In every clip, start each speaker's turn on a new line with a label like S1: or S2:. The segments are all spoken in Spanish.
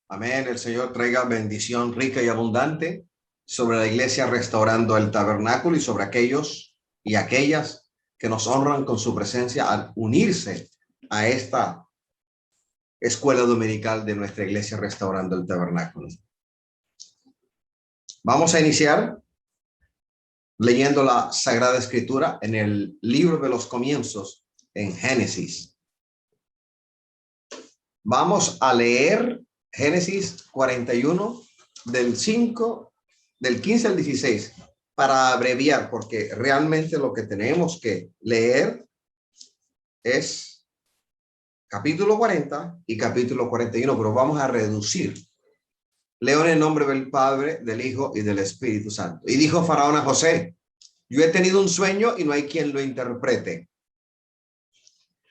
S1: Amén. El Señor traiga bendición rica y abundante sobre la iglesia restaurando el tabernáculo y sobre aquellos y aquellas que nos honran con su presencia al unirse a esta escuela dominical de nuestra iglesia restaurando el tabernáculo. Vamos a iniciar leyendo la Sagrada Escritura en el libro de los comienzos, en Génesis. Vamos a leer Génesis 41 del 15 al 16 para abreviar, porque realmente lo que tenemos que leer es capítulo 40 y capítulo 41, pero vamos a reducir. Leo en el nombre del Padre, del Hijo y del Espíritu Santo. Y dijo Faraón a José: yo he tenido un sueño y no hay quien lo interprete.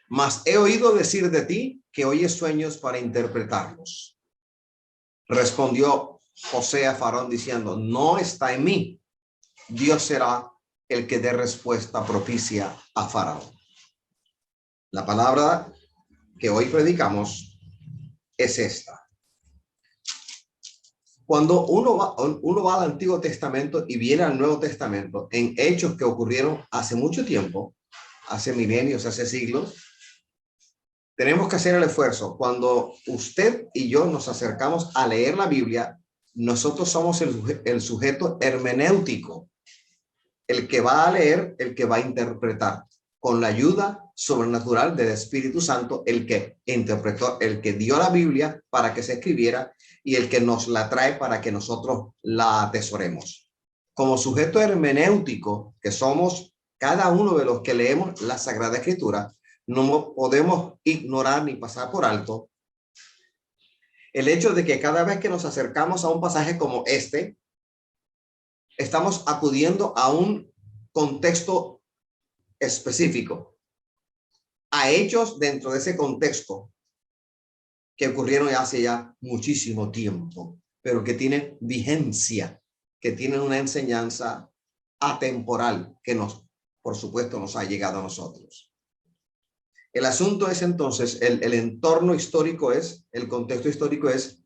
S1: Mas he oído decir de ti que oyes sueños para interpretarlos. Respondió José a Faraón diciendo: no está en mí. Dios será el que dé respuesta propicia a Faraón. La palabra que hoy predicamos es esta. Cuando uno va al Antiguo Testamento y viene al Nuevo Testamento, en hechos que ocurrieron hace mucho tiempo, hace milenios, hace siglos, tenemos que hacer el esfuerzo. Cuando usted y yo nos acercamos a leer la Biblia, nosotros somos el sujeto hermenéutico, el que va a leer, el que va a interpretar, con la ayuda sobrenatural del Espíritu Santo, el que interpretó, el que dio la Biblia para que se escribiera y el que nos la trae para que nosotros la atesoremos. Como sujeto hermenéutico que somos cada uno de los que leemos la Sagrada Escritura, no podemos ignorar ni pasar por alto el hecho de que cada vez que nos acercamos a un pasaje como este, estamos acudiendo a un contexto específico, a hechos dentro de ese contexto que ocurrieron hace ya muchísimo tiempo, pero que tienen vigencia, que tienen una enseñanza atemporal que por supuesto, nos ha llegado a nosotros. El asunto es entonces, el entorno histórico el contexto histórico es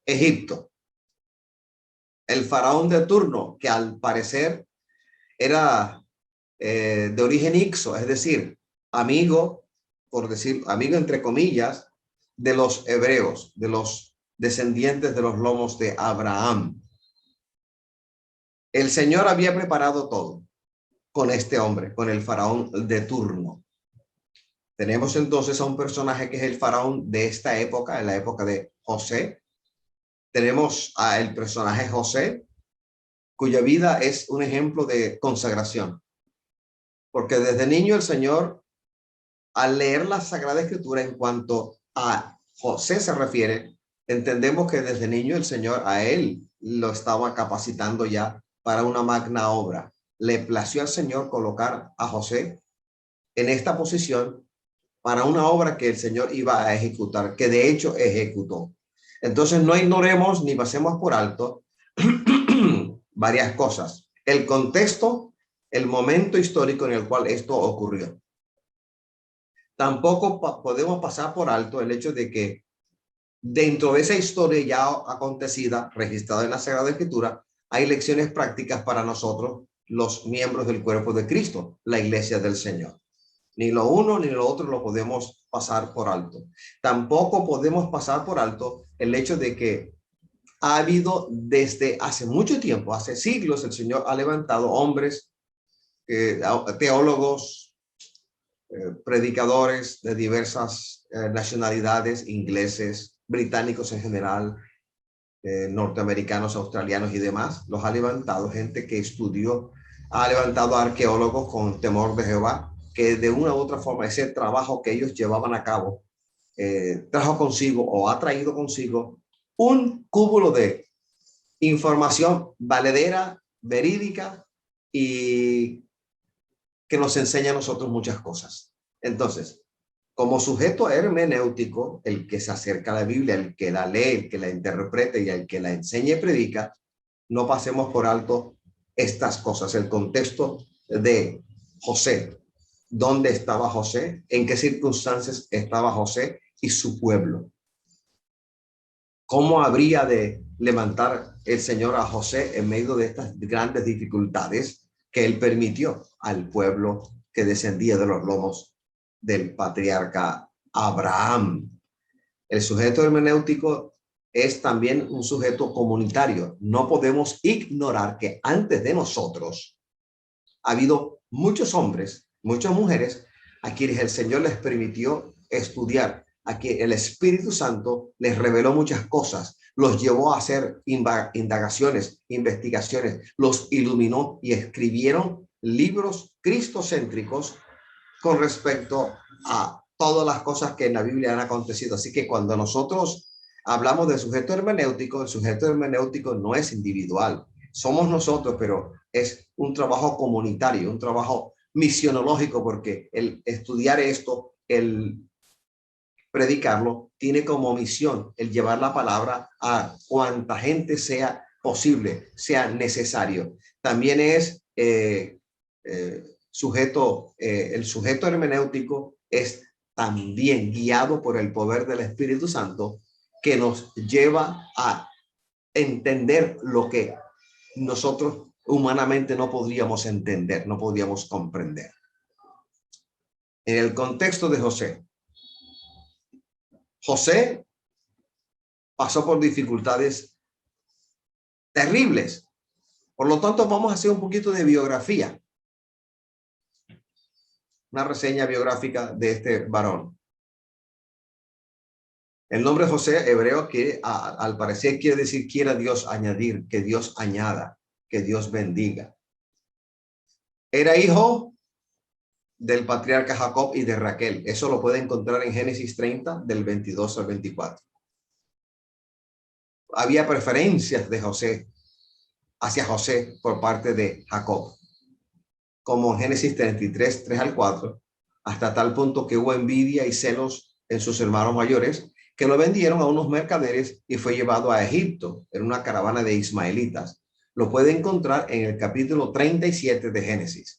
S1: Egipto. El faraón de turno, que al parecer era de origen ixo, es decir, amigo, por decir, amigo entre comillas, de los hebreos, de los descendientes de los lomos de Abraham. El Señor había preparado todo con este hombre, con el faraón de turno. Tenemos entonces a un personaje que es el faraón de esta época, en la época de José. Tenemos al personaje José, cuya vida es un ejemplo de consagración. Porque desde niño el Señor, al leer la Sagrada Escritura en cuanto a José se refiere, entendemos que desde niño el Señor a él lo estaba capacitando ya para una magna obra. Le plació al Señor colocar a José en esta posición para una obra que el Señor iba a ejecutar, que de hecho ejecutó. Entonces no ignoremos ni pasemos por alto varias cosas. El contexto, el momento histórico en el cual esto ocurrió. Tampoco podemos pasar por alto el hecho de que dentro de esa historia ya acontecida, registrada en la Sagrada Escritura, hay lecciones prácticas para nosotros, los miembros del cuerpo de Cristo, la iglesia del Señor. Ni lo uno ni lo otro lo podemos pasar por alto. Tampoco podemos pasar por alto el hecho de que ha habido desde hace mucho tiempo, hace siglos, el Señor ha levantado hombres, teólogos, predicadores de diversas nacionalidades, ingleses, británicos en general, norteamericanos, australianos y demás. Los ha levantado gente que estudió, ha levantado arqueólogos con temor de Jehová, que de una u otra forma ese trabajo que ellos llevaban a cabo trajo consigo o ha traído consigo un cúmulo de información valedera, verídica y que nos enseña a nosotros muchas cosas. Entonces, como sujeto hermenéutico, el que se acerca a la Biblia, el que la lee, el que la interprete y el que la enseña y predica, no pasemos por alto estas cosas. El contexto de José, dónde estaba José, en qué circunstancias estaba José y su pueblo. ¿Cómo habría de levantar el Señor a José en medio de estas grandes dificultades que él permitió al pueblo que descendía de los lomos del patriarca Abraham? El sujeto hermenéutico es también un sujeto comunitario. No podemos ignorar que antes de nosotros ha habido muchos hombres, muchas mujeres a quienes el Señor les permitió estudiar, a quien el Espíritu Santo les reveló muchas cosas, los llevó a hacer indagaciones, investigaciones, los iluminó y escribieron libros cristocéntricos con respecto a todas las cosas que en la Biblia han acontecido. Así que cuando nosotros hablamos del sujeto hermenéutico, el sujeto hermenéutico no es individual. Somos nosotros, pero es un trabajo comunitario, un trabajo misionológico, porque el estudiar esto, el predicarlo, tiene como misión el llevar la palabra a cuanta gente sea posible, sea necesario. También es el sujeto hermenéutico es también guiado por el poder del Espíritu Santo, que nos lleva a entender lo que nosotros humanamente no podríamos entender, no podríamos comprender. En el contexto de José, José pasó por dificultades terribles. Por lo tanto, vamos a hacer un poquito de biografía. Una reseña biográfica de este varón. El nombre José hebreo, que al parecer quiere decir quiera Dios añadir, que Dios añada, que Dios bendiga. Era hijo del patriarca Jacob y de Raquel. Eso lo puede encontrar en Génesis 30, del 22 al 24. Había preferencias de José hacia José por parte de Jacob, como en Génesis 33, 3 al 4, hasta tal punto que hubo envidia y celos en sus hermanos mayores, que lo vendieron a unos mercaderes y fue llevado a Egipto en una caravana de ismaelitas. Lo puede encontrar en el capítulo 37 de Génesis.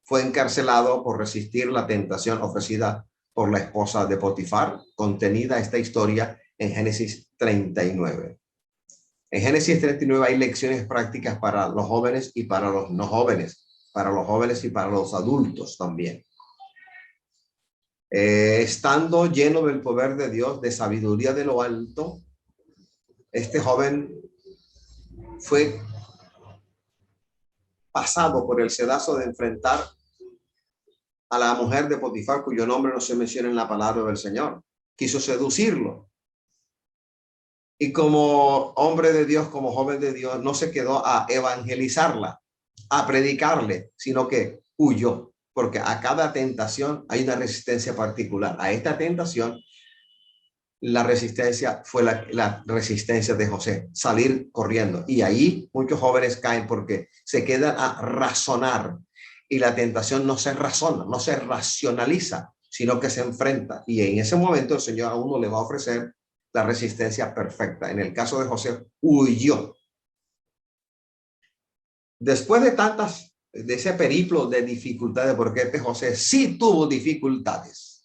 S1: Fue encarcelado por resistir la tentación ofrecida por la esposa de Potifar, contenida esta historia en Génesis 39. En Génesis 39 hay lecciones prácticas para los jóvenes y para los no jóvenes, para los jóvenes y para los adultos también. Estando lleno del poder de Dios, de sabiduría de lo alto, este joven fue pasado por el sedazo de enfrentar a la mujer de Potifar, cuyo nombre no se menciona en la palabra del Señor. Quiso seducirlo. Y como hombre de Dios, como joven de Dios, no se quedó a evangelizarla, a predicarle, sino que huyó, porque a cada tentación hay una resistencia particular. A esta tentación, la resistencia fue la resistencia de José, salir corriendo. Y ahí muchos jóvenes caen porque se quedan a razonar, y la tentación no se razona, no se racionaliza, sino que se enfrenta. Y en ese momento el Señor a uno le va a ofrecer la resistencia perfecta. En el caso de José, huyó. Después de ese periplo de dificultades, porque este José sí tuvo dificultades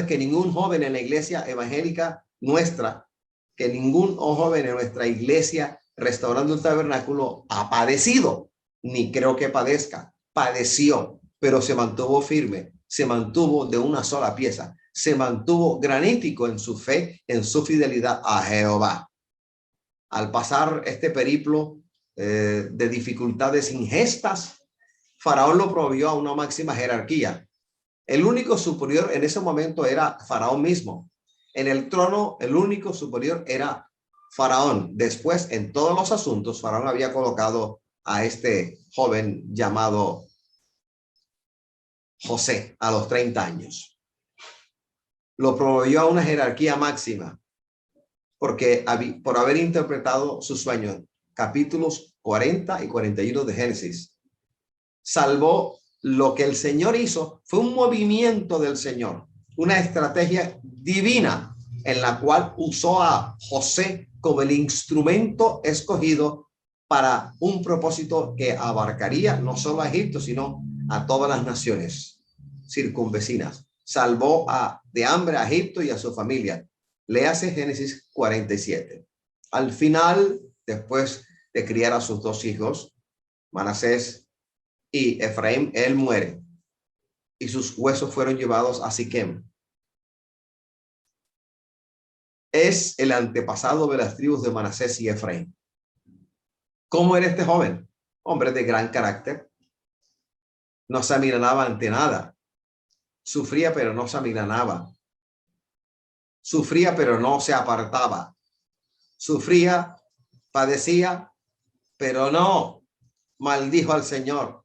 S1: que ningún joven en la iglesia evangélica nuestra, que ningún joven en nuestra iglesia Restaurando el Tabernáculo ha padecido, ni creo que padezca. Padeció, pero se mantuvo firme, se mantuvo de una sola pieza, se mantuvo granítico en su fe, en su fidelidad a Jehová. Al pasar este periplo de dificultades ingestas, Faraón lo promovió a una máxima jerarquía. El único superior en ese momento era Faraón mismo. En el trono, el único superior era Faraón. Después, en todos los asuntos, Faraón había colocado a este joven llamado José a los 30 años. Lo promovió a una jerarquía máxima porque por haber interpretado sus sueños. Capítulos 40 y 41 de Génesis. Salvó. Lo que el Señor hizo fue un movimiento del Señor, una estrategia divina en la cual usó a José como el instrumento escogido para un propósito que abarcaría no solo a Egipto, sino a todas las naciones circunvecinas. Salvó de hambre a Egipto y a su familia. Léase Génesis 47. Al final, después de criar a sus dos hijos, Manasés y Efraín, él muere y sus huesos fueron llevados a Siquem. Es el antepasado de las tribus de Manasés y Efraín. ¿Cómo era este joven? Hombre de gran carácter. No se amilanaba ante nada. Sufría, pero no se amilanaba. Sufría, pero no se apartaba. Sufría, padecía, pero no maldijo al Señor.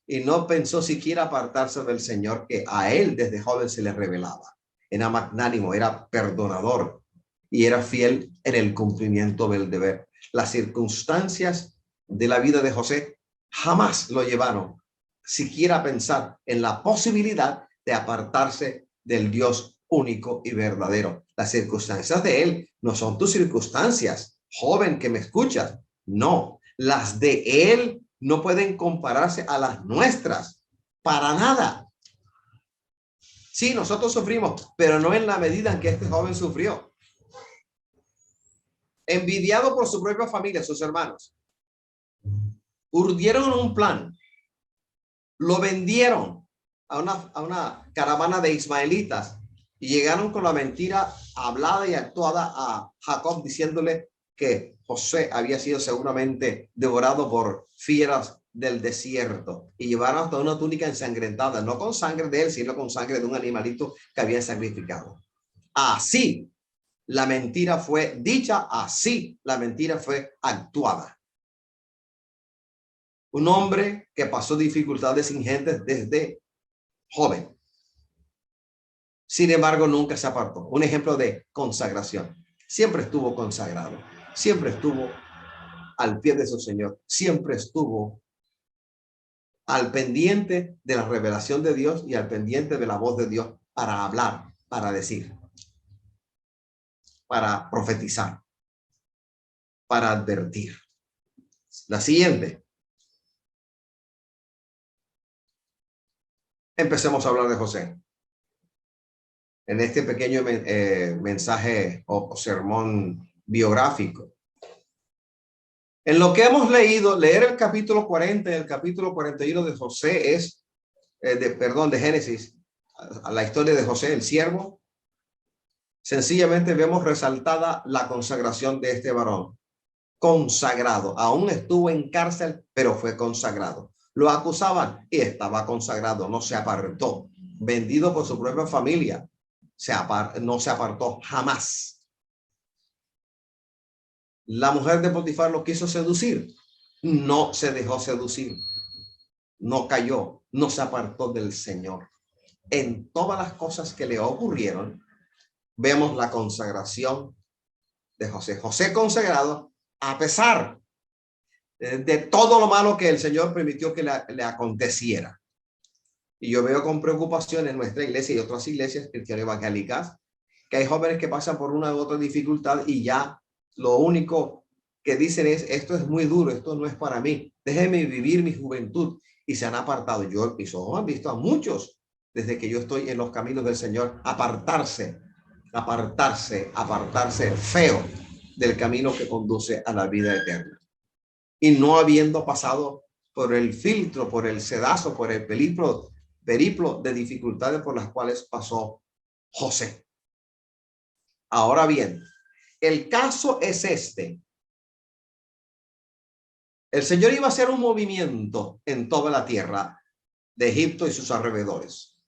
S1: Y no pensó siquiera apartarse del Señor, que a él desde joven se le revelaba. Era magnánimo, era perdonador y era fiel en el cumplimiento del deber. Las circunstancias de la vida de José jamás lo llevaron siquiera a pensar en la posibilidad de apartarse del Dios único y verdadero. Las circunstancias de él no son tus circunstancias, joven que me escuchas. No, las de él no pueden compararse a las nuestras, para nada. Sí, nosotros sufrimos, pero no en la medida en que este joven sufrió. Envidiado por su propia familia, sus hermanos, urdieron un plan, lo vendieron a una caravana de ismaelitas y llegaron con la mentira hablada y actuada a Jacob, diciéndole que José había sido seguramente devorado por fieras del desierto, y llevaron hasta una túnica ensangrentada, no con sangre de él, sino con sangre de un animalito que habían sacrificado. Así la mentira fue dicha, así la mentira fue actuada. Un hombre que pasó dificultades ingentes desde joven. Sin embargo, nunca se apartó. Un ejemplo de consagración. Siempre estuvo consagrado. Siempre estuvo al pie de su Señor. Siempre estuvo al pendiente de la revelación de Dios y al pendiente de la voz de Dios para hablar, para decir, para profetizar, para advertir. La siguiente. Empecemos a hablar de José. En este pequeño mensaje o sermón biográfico. En lo que hemos leído, leer el capítulo 40 y el capítulo 41 de José es, de Génesis, a la historia de José, el siervo. Sencillamente vemos resaltada la consagración de este varón. Consagrado, aún estuvo en cárcel, pero fue consagrado. Lo acusaban y estaba consagrado, no se apartó. Vendido por su propia familia, no se apartó jamás. La mujer de Potifar lo quiso seducir, no se dejó seducir, no cayó, no se apartó del Señor. En todas las cosas que le ocurrieron, vemos la consagración de José. José consagrado a pesar de todo lo malo que el Señor permitió que le aconteciera. Y yo veo con preocupación en nuestra iglesia y otras iglesias cristianas evangélicas que hay jóvenes que pasan por una u otra dificultad y ya lo único que dicen es: esto es muy duro, esto no es para mí, déjeme vivir mi juventud, y se han apartado. Yo, mis ojos han visto a muchos desde que yo estoy en los caminos del Señor apartarse feo del camino que conduce a la vida eterna, y no habiendo pasado por el filtro, por el sedazo, por el periplo de dificultades por las cuales pasó José. Ahora bien, el caso es este. El Señor iba a hacer un movimiento en toda la tierra de Egipto y sus alrededores.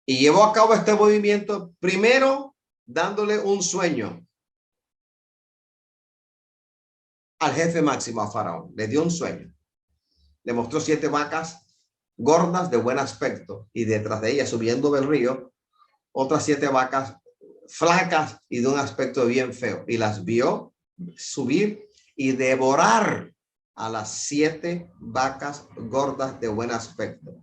S1: Y llevó a cabo este movimiento primero dándole un sueño al jefe máximo, a Faraón. Le dio un sueño. Le mostró 7 vacas gordas de buen aspecto, y detrás de ellas, subiendo del río, otras 7 vacas flacas y de un aspecto bien feo, y las vio subir y devorar a las 7 vacas gordas de buen aspecto.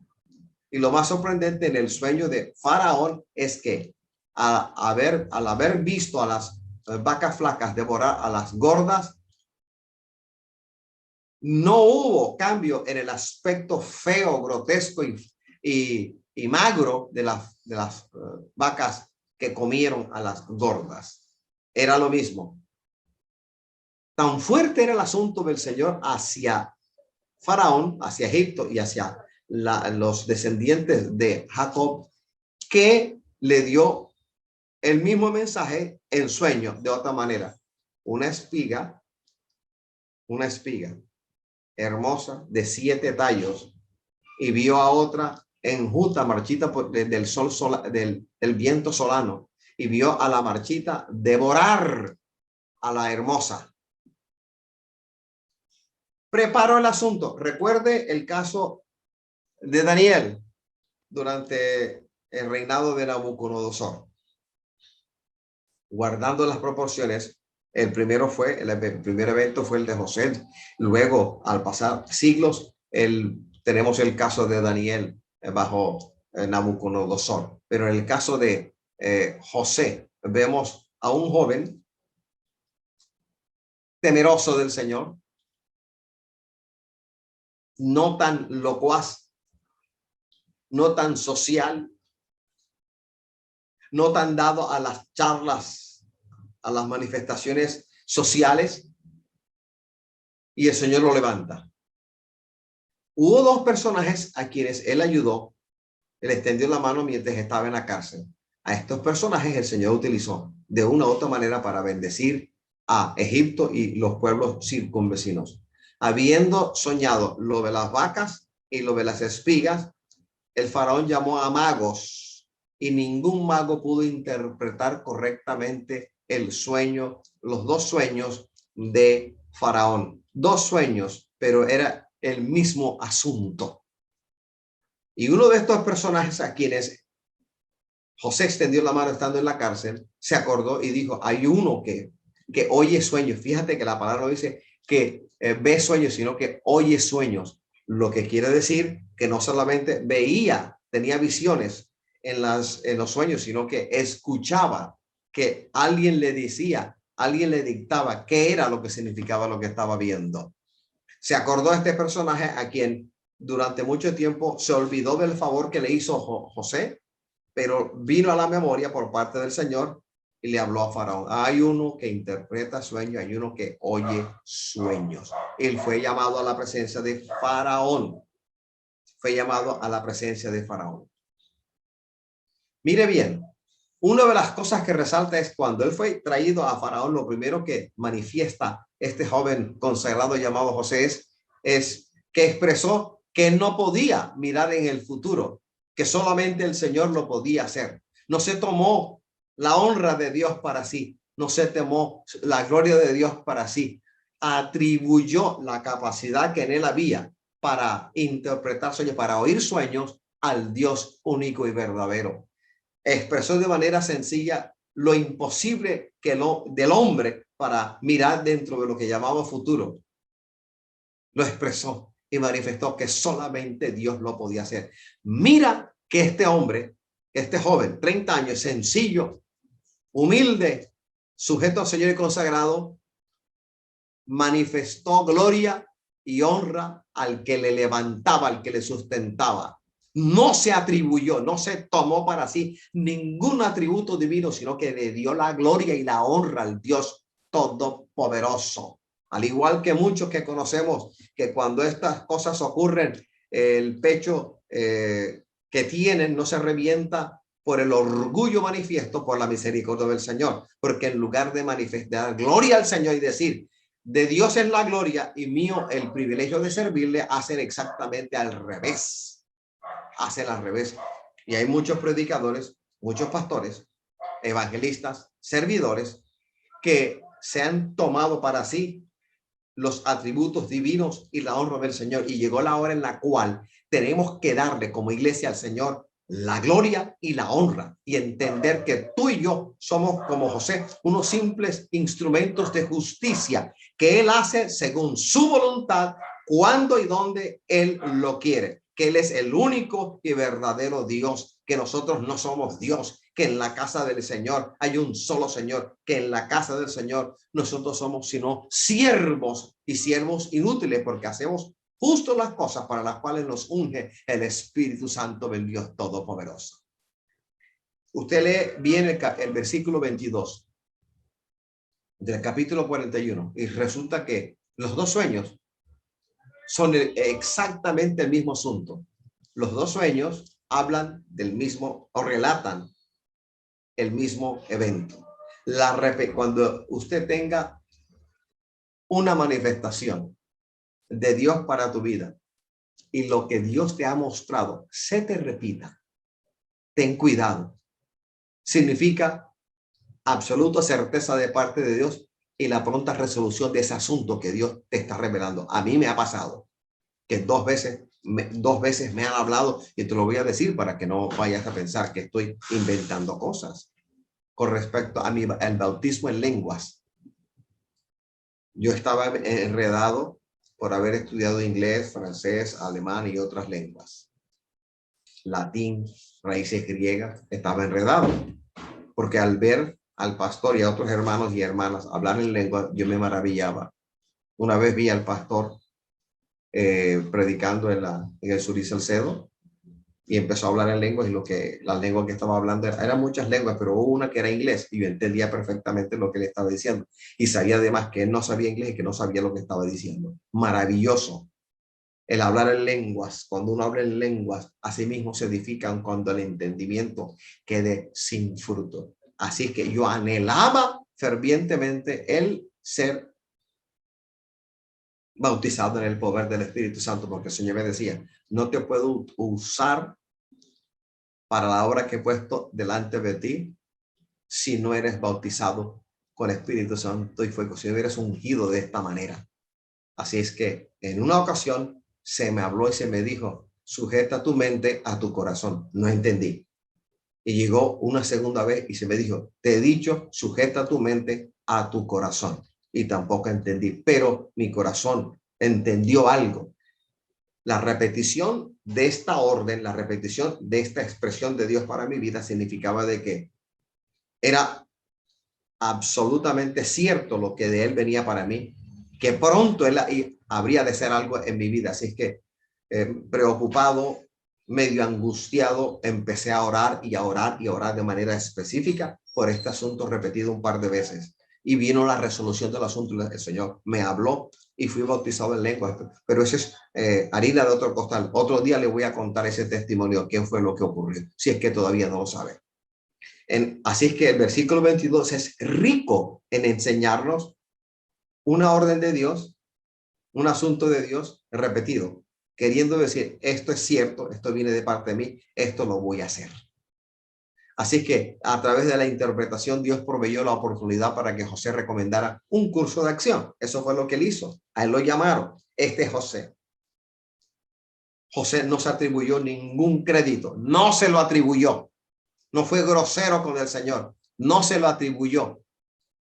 S1: Y lo más sorprendente en el sueño de Faraón es que al haber visto a las vacas flacas devorar a las gordas, no hubo cambio en el aspecto feo, grotesco y y magro de las vacas que comieron a las gordas. Era lo mismo. Tan fuerte era el asunto del Señor hacia Faraón, hacia Egipto y hacia los descendientes de Jacob, que le dio el mismo mensaje en sueño de otra manera. Una espiga hermosa de 7 tallos, y vio a otra enjuta, marchita del viento solano, y vio a la marchita devorar a la hermosa. Preparó el asunto. Recuerde el caso de Daniel durante el reinado de Nabucodonosor. Guardando las proporciones, el primer evento fue el de José. Luego, al pasar siglos, tenemos el caso de Daniel bajo Nabucodonosor. Pero en el caso de José, vemos a un joven temeroso del Señor, no tan locuaz, no tan social, no tan dado a las charlas, a las manifestaciones sociales, y el Señor lo levanta. Hubo 2 personajes a quienes él ayudó. Él extendió la mano mientras estaba en la cárcel. A estos personajes el Señor utilizó de una u otra manera para bendecir a Egipto y los pueblos circunvecinos. Habiendo soñado lo de las vacas y lo de las espigas, el faraón llamó a magos, y ningún mago pudo interpretar correctamente el sueño, los 2 sueños de Faraón. 2 sueños, pero era el mismo asunto. Y uno de estos personajes a quienes José extendió la mano estando en la cárcel, se acordó y dijo, hay uno que oye sueños. Fíjate que la palabra no dice que ve sueños, sino que oye sueños. Lo que quiere decir que no solamente veía, tenía visiones en los sueños, sino que escuchaba que alguien le decía, alguien le dictaba qué era lo que significaba lo que estaba viendo. Se acordó a este personaje a quien durante mucho tiempo se olvidó del favor que le hizo José, pero vino a la memoria por parte del Señor y le habló a Faraón. Hay uno que interpreta sueños, hay uno que oye sueños. Él fue llamado a la presencia de Faraón. Fue llamado a la presencia de Faraón. Mire bien, una de las cosas que resalta es cuando él fue traído a Faraón, lo primero que manifiesta este joven consagrado llamado José es que expresó que no podía mirar en el futuro, que solamente el Señor lo podía hacer. No se tomó la honra de Dios para sí, no se tomó la gloria de Dios para sí, atribuyó la capacidad que en él había para interpretar sueños, para oír sueños, al Dios único y verdadero. Expresó de manera sencilla lo imposible del hombre para mirar dentro de lo que llamaba futuro. Lo expresó y manifestó que solamente Dios lo podía hacer. Mira que este hombre, este joven, 30 años, sencillo, humilde, sujeto al Señor y consagrado, manifestó gloria y honra al que le levantaba, al que le sustentaba. No se atribuyó, no se tomó para sí ningún atributo divino, sino que le dio la gloria y la honra al Dios todopoderoso. Al igual que muchos que conocemos que cuando estas cosas ocurren, el pecho que tienen no se revienta por el orgullo manifiesto, por la misericordia del Señor, porque en lugar de manifestar gloria al Señor y decir, de Dios es la gloria y mío el privilegio de servirle, hacen exactamente al revés. Hacen al revés. Y hay muchos predicadores, muchos pastores, evangelistas, servidores, que se han tomado para sí los atributos divinos y la honra del Señor. Y llegó la hora en la cual tenemos que darle como iglesia al Señor la gloria y la honra, y entender que tú y yo somos como José, unos simples instrumentos de justicia que él hace según su voluntad, cuando y donde él lo quiere, que él es el único y verdadero Dios, que nosotros no somos Dios, que en la casa del Señor hay un solo Señor, que en la casa del Señor nosotros somos sino siervos, y siervos inútiles, porque hacemos justo las cosas para las cuales nos unge el Espíritu Santo del Dios Todopoderoso. Usted lee bien el versículo 22 del capítulo 41 y resulta que los dos sueños son exactamente el mismo asunto. Los dos sueños hablan del mismo o relatan el mismo evento. Cuando usted tenga una manifestación de Dios para tu vida y lo que Dios te ha mostrado se te repita, ten cuidado. Significa absoluta certeza de parte de Dios y la pronta resolución de ese asunto que Dios te está revelando. A mí me ha pasado que dos veces me han hablado, y te lo voy a decir para que no vayas a pensar que estoy inventando cosas con respecto al bautismo en lenguas. Yo estaba enredado por haber estudiado inglés, francés, alemán y otras lenguas. Latín, raíces griegas, estaba enredado. Porque al ver al pastor y a otros hermanos y hermanas hablar en lengua, yo me maravillaba. Una vez vi al pastor predicando en el Surí Salcedo y empezó a hablar en lenguas, y la lengua que estaba hablando eran muchas lenguas, pero hubo una que era inglés y yo entendía perfectamente lo que él estaba diciendo y sabía además que él no sabía inglés y que no sabía lo que estaba diciendo. Maravilloso el hablar en lenguas. Cuando uno habla en lenguas, así mismo se edifican cuando el entendimiento quede sin fruto. Así que yo anhelaba fervientemente el ser bautizado en el poder del Espíritu Santo, porque el Señor me decía, no te puedo usar para la obra que he puesto delante de ti si no eres bautizado con Espíritu Santo y fuego, si no eres ungido de esta manera. Así es que en una ocasión se me habló y se me dijo, sujeta tu mente a tu corazón. No entendí. Y llegó una segunda vez y se me dijo, te he dicho, sujeta tu mente a tu corazón. Y tampoco entendí, pero mi corazón entendió algo. La repetición de esta orden, la repetición de esta expresión de Dios para mi vida significaba de que era absolutamente cierto lo que de él venía para mí, que pronto él habría de ser algo en mi vida. Así es que preocupado, medio angustiado, empecé a orar y a orar y a orar de manera específica por este asunto repetido un par de veces. Y vino la resolución del asunto. El Señor me habló y fui bautizado en lenguas. Pero eso es harina de otro costal. Otro día le voy a contar ese testimonio, qué fue lo que ocurrió, si es que todavía no lo sabe. Así es que el versículo 22 es rico en enseñarnos una orden de Dios, un asunto de Dios repetido, queriendo decir, esto es cierto, esto viene de parte de mí, esto lo voy a hacer. Así que a través de la interpretación, Dios proveyó la oportunidad para que José recomendara un curso de acción. Eso fue lo que él hizo. A él lo llamaron, este es José. José no se atribuyó ningún crédito, no se lo atribuyó. No fue grosero con el Señor, no se lo atribuyó,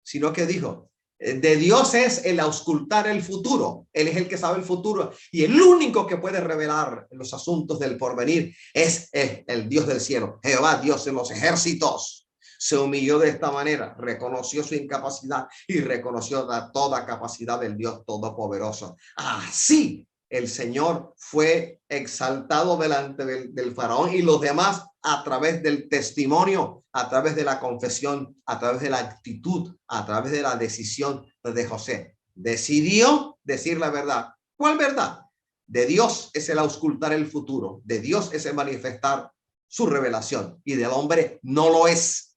S1: sino que dijo, de Dios es el auscultar el futuro. Él es el que sabe el futuro y el único que puede revelar los asuntos del porvenir es el Dios del cielo, Jehová, Dios de los ejércitos. Se humilló de esta manera, reconoció su incapacidad y reconoció toda capacidad del Dios Todopoderoso. Así el Señor fue exaltado delante del faraón y los demás a través del testimonio, a través de la confesión, a través de la actitud, a través de la decisión de José. Decidió decir la verdad. ¿Cuál verdad? De Dios es el auscultar el futuro, de Dios es el manifestar su revelación y del hombre no lo es.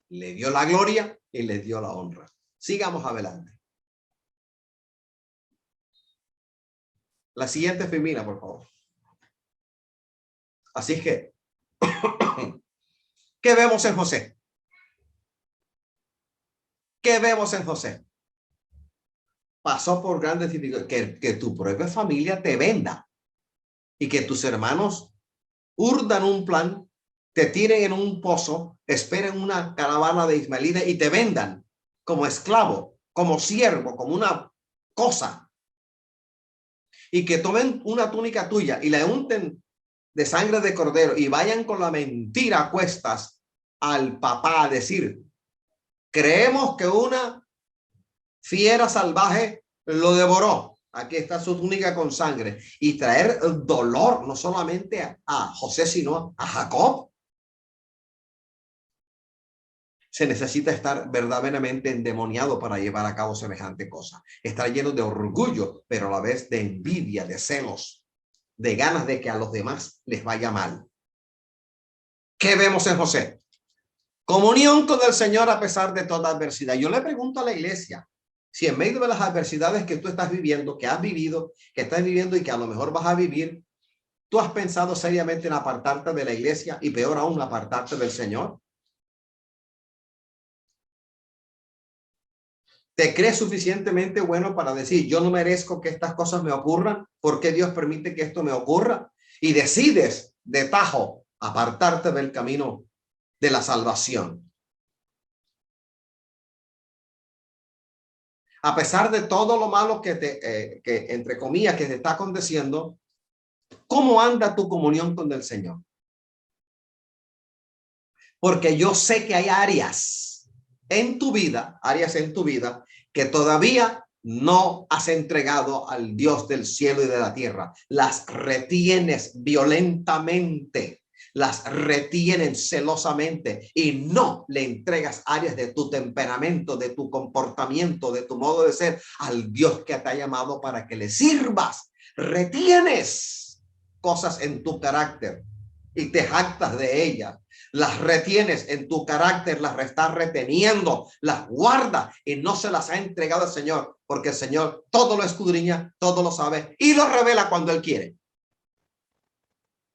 S1: Le dio la gloria y le dio la honra. Sigamos adelante. La siguiente femina, por favor. Así es que, ¿qué vemos en José? ¿Qué vemos en José? Pasó por grandes dificultades, que tu propia familia te venda y que tus hermanos urdan un plan, te tiren en un pozo, esperen una caravana de ismaelitas y te vendan como esclavo, como siervo, como una cosa. Y que tomen una túnica tuya y la unten de sangre de cordero y vayan con la mentira a cuestas al papá a decir, creemos que una fiera salvaje lo devoró. Aquí está su túnica con sangre. Y traer dolor no solamente a José, sino a Jacob. Se necesita estar verdaderamente endemoniado para llevar a cabo semejante cosa. Estar lleno de orgullo, pero a la vez de envidia, de celos, de ganas de que a los demás les vaya mal. ¿Qué vemos en José? Comunión con el Señor a pesar de toda adversidad. Yo le pregunto a la iglesia, si en medio de las adversidades que tú estás viviendo, que has vivido, que estás viviendo y que a lo mejor vas a vivir, ¿tú has pensado seriamente en apartarte de la iglesia y peor aún apartarte del Señor? ¿Te crees suficientemente bueno para decir, yo no merezco que estas cosas me ocurran? ¿Por qué Dios permite que esto me ocurra? Y decides de tajo apartarte del camino de la salvación. A pesar de todo lo malo que entre comillas, que te está aconteciendo, ¿cómo anda tu comunión con el Señor? Porque yo sé que hay áreas en tu vida, que todavía no has entregado al Dios del cielo y de la tierra. Las retienes violentamente, las retienen celosamente y no le entregas áreas de tu temperamento, de tu comportamiento, de tu modo de ser al Dios que te ha llamado para que le sirvas. Retienes cosas en tu carácter y te jactas de ellas. Las retienes en tu carácter, las estás reteniendo, las guardas y no se las ha entregado al Señor, porque el Señor todo lo escudriña, todo lo sabe y lo revela cuando Él quiere.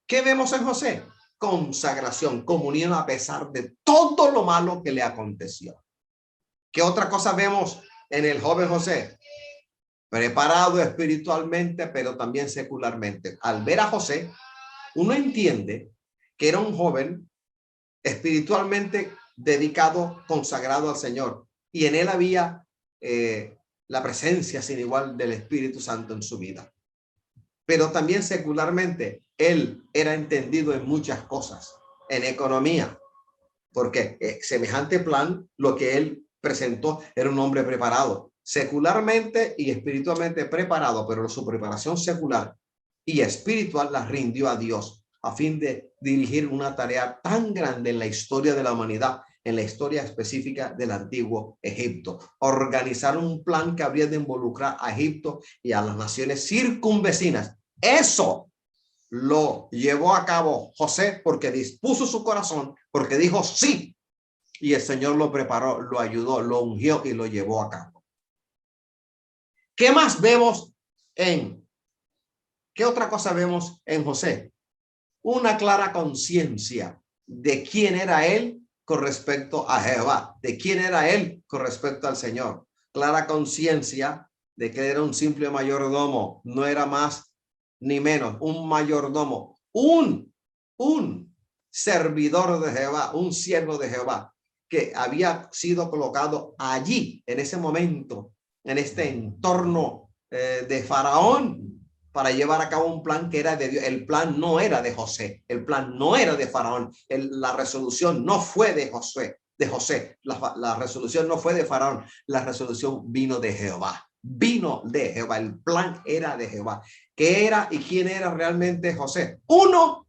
S1: ¿Qué vemos en José? Consagración, comunión a pesar de todo lo malo que le aconteció. ¿Qué otra cosa vemos en el joven José? Preparado espiritualmente, pero también secularmente. Al ver a José, uno entiende que era un joven espiritualmente dedicado, consagrado al Señor. Y en él había la presencia sin igual del Espíritu Santo en su vida. Pero también secularmente, él era entendido en muchas cosas, en economía, porque semejante plan, lo que él presentó, era un hombre preparado, secularmente y espiritualmente preparado, pero su preparación secular y espiritual la rindió a Dios a fin de dirigir una tarea tan grande en la historia de la humanidad, en la historia específica del antiguo Egipto. Organizar un plan que habría de involucrar a Egipto y a las naciones circunvecinas. Eso lo llevó a cabo José porque dispuso su corazón, porque dijo sí, y el Señor lo preparó, lo ayudó, lo ungió y lo llevó a cabo. ¿Qué más vemos qué otra cosa vemos en José? Una clara conciencia de quién era él con respecto a Jehová, de quién era él con respecto al Señor. Clara conciencia de que era un simple mayordomo, no era más ni menos, un mayordomo, un servidor de Jehová, un siervo de Jehová, que había sido colocado allí, en ese momento, en este entorno de Faraón, para llevar a cabo un plan que era de Dios. El plan no era de José, el plan no era de Faraón, la resolución no fue de José, la resolución no fue de Faraón, la resolución vino de Jehová. Vino de Jehová, el plan era de Jehová. ¿Qué era y quién era realmente José? Uno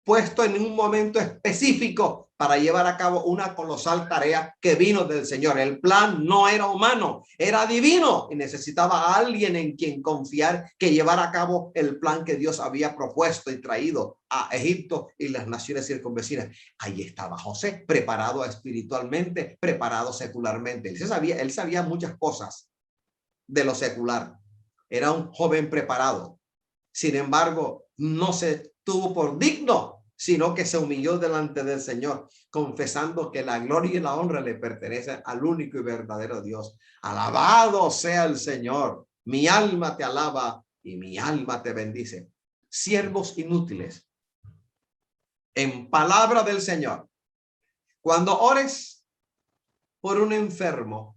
S1: puesto en un momento específico para llevar a cabo una colosal tarea que vino del Señor. El plan no era humano, era divino y necesitaba a alguien en quien confiar que llevara a cabo el plan que Dios había propuesto y traído a Egipto y las naciones circunvecinas. Ahí estaba José, preparado espiritualmente, preparado secularmente. Él sabía muchas cosas de lo secular. Era un joven preparado. Sin embargo, no se tuvo por digno, sino que se humilló delante del Señor, confesando que la gloria y la honra le pertenecen al único y verdadero Dios. Alabado sea el Señor. Mi alma te alaba y mi alma te bendice. Siervos inútiles, en palabra del Señor, cuando ores por un enfermo,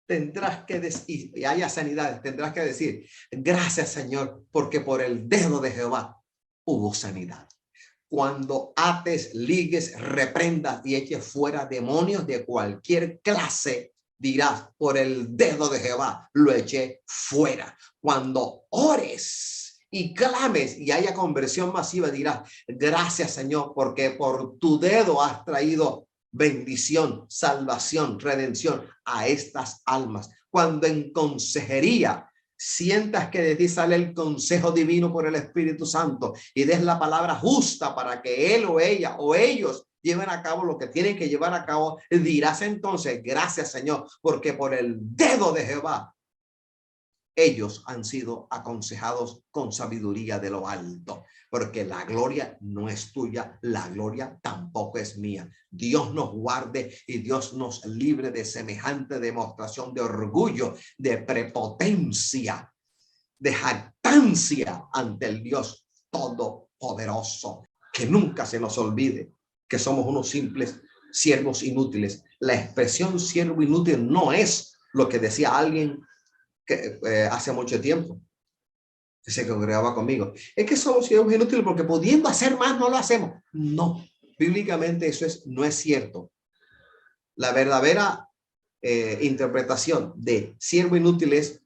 S1: tendrás que decir, y haya sanidades, tendrás que decir, gracias Señor, porque por el dedo de Jehová hubo sanidad. Cuando ates, ligues, reprendas y eches fuera demonios de cualquier clase, dirás, por el dedo de Jehová lo eché fuera. Cuando ores y clames y haya conversión masiva, dirás, gracias Señor, porque por tu dedo has traído bendición, salvación, redención a estas almas. Cuando en consejería sientas que de ti sale el consejo divino por el Espíritu Santo y des la palabra justa para que él o ella o ellos lleven a cabo lo que tienen que llevar a cabo, dirás entonces, gracias Señor, porque por el dedo de Jehová ellos han sido aconsejados con sabiduría de lo alto, porque la gloria no es tuya, la gloria tampoco es mía. Dios nos guarde y Dios nos libre de semejante demostración de orgullo, de prepotencia, de jactancia ante el Dios todopoderoso. Que nunca se nos olvide que somos unos simples siervos inútiles. La expresión siervo inútil no es lo que decía alguien que hace mucho tiempo que se congregaba conmigo. Es que somos siervos inútiles porque pudiendo hacer más no lo hacemos. No, bíblicamente eso no es cierto. La verdadera interpretación de siervo inútil es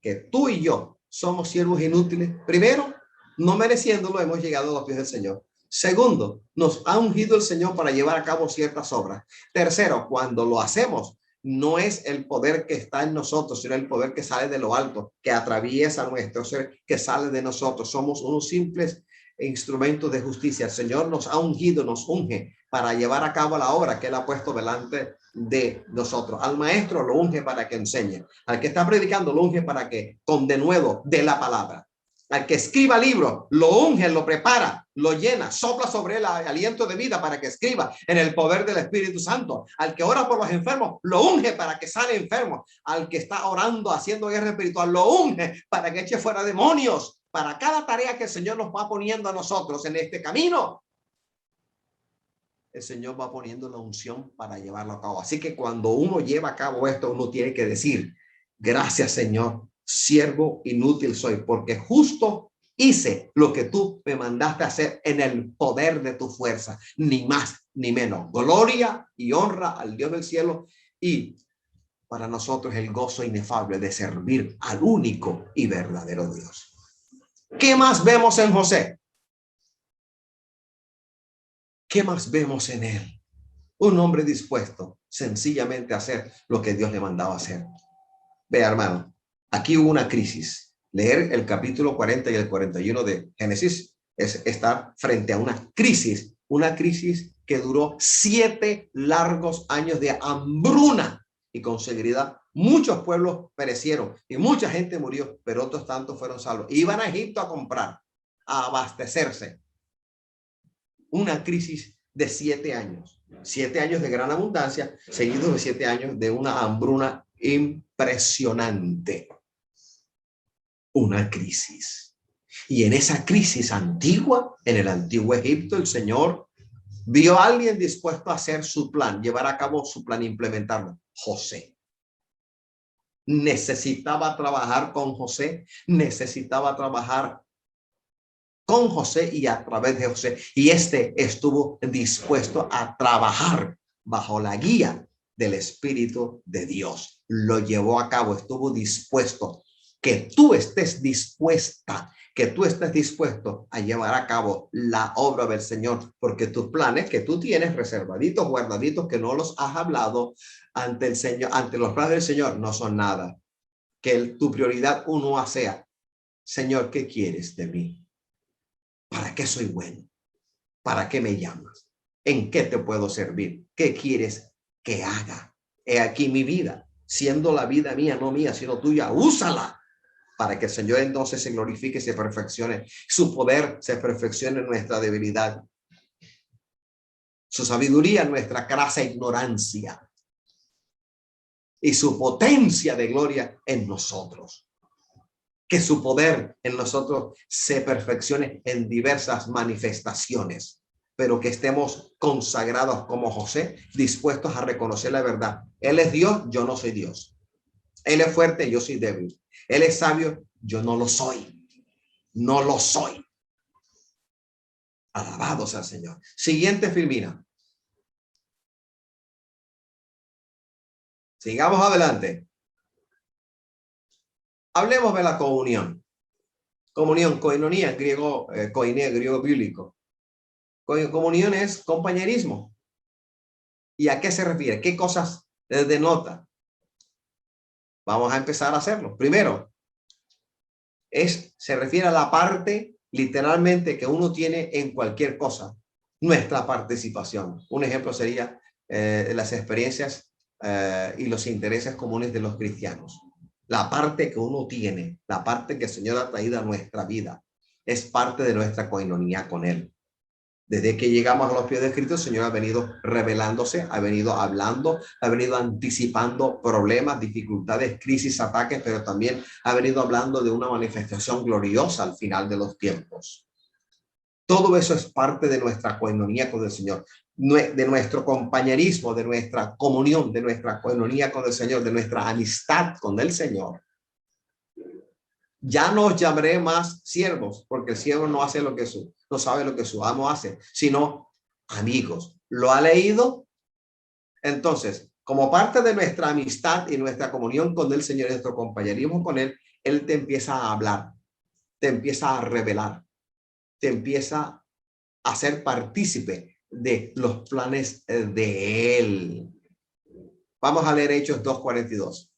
S1: que tú y yo somos siervos inútiles. Primero, no mereciéndolo, hemos llegado a los pies del Señor. Segundo, nos ha ungido el Señor para llevar a cabo ciertas obras. Tercero, cuando lo hacemos, no es el poder que está en nosotros, sino el poder que sale de lo alto, que atraviesa nuestro ser, que sale de nosotros. Somos unos simples instrumentos de justicia. El Señor nos ha ungido, nos unge para llevar a cabo la obra que Él ha puesto delante de nosotros. Al maestro lo unge para que enseñe. Al que está predicando lo unge para que con denuedo dé la palabra. Al que escriba libros, lo unge, lo prepara, lo llena, sopla sobre él aliento de vida para que escriba en el poder del Espíritu Santo. Al que ora por los enfermos, lo unge para que sane enfermo. Al que está orando, haciendo guerra espiritual, lo unge para que eche fuera demonios. Para cada tarea que el Señor nos va poniendo a nosotros en este camino, el Señor va poniendo la unción para llevarlo a cabo. Así que cuando uno lleva a cabo esto, uno tiene que decir, gracias Señor, siervo inútil soy, porque justo hice lo que tú me mandaste a hacer en el poder de tu fuerza, ni más ni menos. Gloria y honra al Dios del cielo y para nosotros el gozo inefable de servir al único y verdadero Dios. ¿Qué más vemos en José? ¿Qué más vemos en él? Un hombre dispuesto sencillamente a hacer lo que Dios le mandaba hacer. Vea, hermano, aquí hubo una crisis. Leer el capítulo 40 y el 41 de Génesis es estar frente a una crisis que duró 7 largos años de hambruna y con seguridad. Muchos pueblos perecieron y mucha gente murió, pero otros tantos fueron salvos. Iban a Egipto a comprar, a abastecerse. Una crisis de 7 años. 7 años de gran abundancia, seguidos de 7 años de una hambruna impresionante. Una crisis. Y en esa crisis antigua, en el antiguo Egipto, el Señor vio a alguien dispuesto a hacer su plan, llevar a cabo su plan, implementarlo. José. Necesitaba trabajar con José, necesitaba trabajar con José y a través de José. Y este estuvo dispuesto a trabajar bajo la guía del Espíritu de Dios. Lo llevó a cabo, estuvo dispuesto. Que tú estés dispuesta, que tú estés dispuesto a llevar a cabo la obra del Señor, porque tus planes que tú tienes reservaditos, guardaditos, que no los has hablado ante el Señor, ante los planes del Señor, no son nada. Que tu prioridad uno sea, Señor, ¿qué quieres de mí? ¿Para qué soy bueno? ¿Para qué me llamas? ¿En qué te puedo servir? ¿Qué quieres que haga? He aquí mi vida, siendo la vida mía, no mía, sino tuya, úsala para que el Señor entonces se glorifique, se perfeccione. Su poder se perfeccione en nuestra debilidad. Su sabiduría en nuestra crasa ignorancia. Y su potencia de gloria en nosotros. Que su poder en nosotros se perfeccione en diversas manifestaciones, pero que estemos consagrados como José, dispuestos a reconocer la verdad. Él es Dios, yo no soy Dios. Él es fuerte, yo soy débil. Él es sabio, yo no lo soy. No lo soy. Alabado sea el Señor. Siguiente, Filmina. Sigamos adelante. Hablemos de la comunión. Comunión, koinonia, en griego, koiné, griego bíblico. Comunión es compañerismo. ¿Y a qué se refiere? ¿Qué cosas denota? Vamos a empezar a hacerlo. Primero, se refiere a la parte literalmente que uno tiene en cualquier cosa. Nuestra participación. Un ejemplo sería las experiencias y los intereses comunes de los cristianos. La parte que uno tiene, la parte que el Señor ha traído a nuestra vida, es parte de nuestra coinonía con Él. Desde que llegamos a los pies de Cristo, el Señor ha venido revelándose, ha venido hablando, ha venido anticipando problemas, dificultades, crisis, ataques, pero también ha venido hablando de una manifestación gloriosa al final de los tiempos. Todo eso es parte de nuestra coinonía con el Señor, de nuestro compañerismo, de nuestra comunión, de nuestra coinonía con el Señor, de nuestra amistad con el Señor. Ya no os llamaré más siervos, porque el siervo no hace lo que no sabe lo que su amo hace, sino amigos. ¿Lo ha leído? Entonces, como parte de nuestra amistad y nuestra comunión con el Señor, nuestro compañerismo con Él, Él te empieza a hablar, te empieza a revelar, te empieza a ser partícipe de los planes de Él. Vamos a leer Hechos 2:42.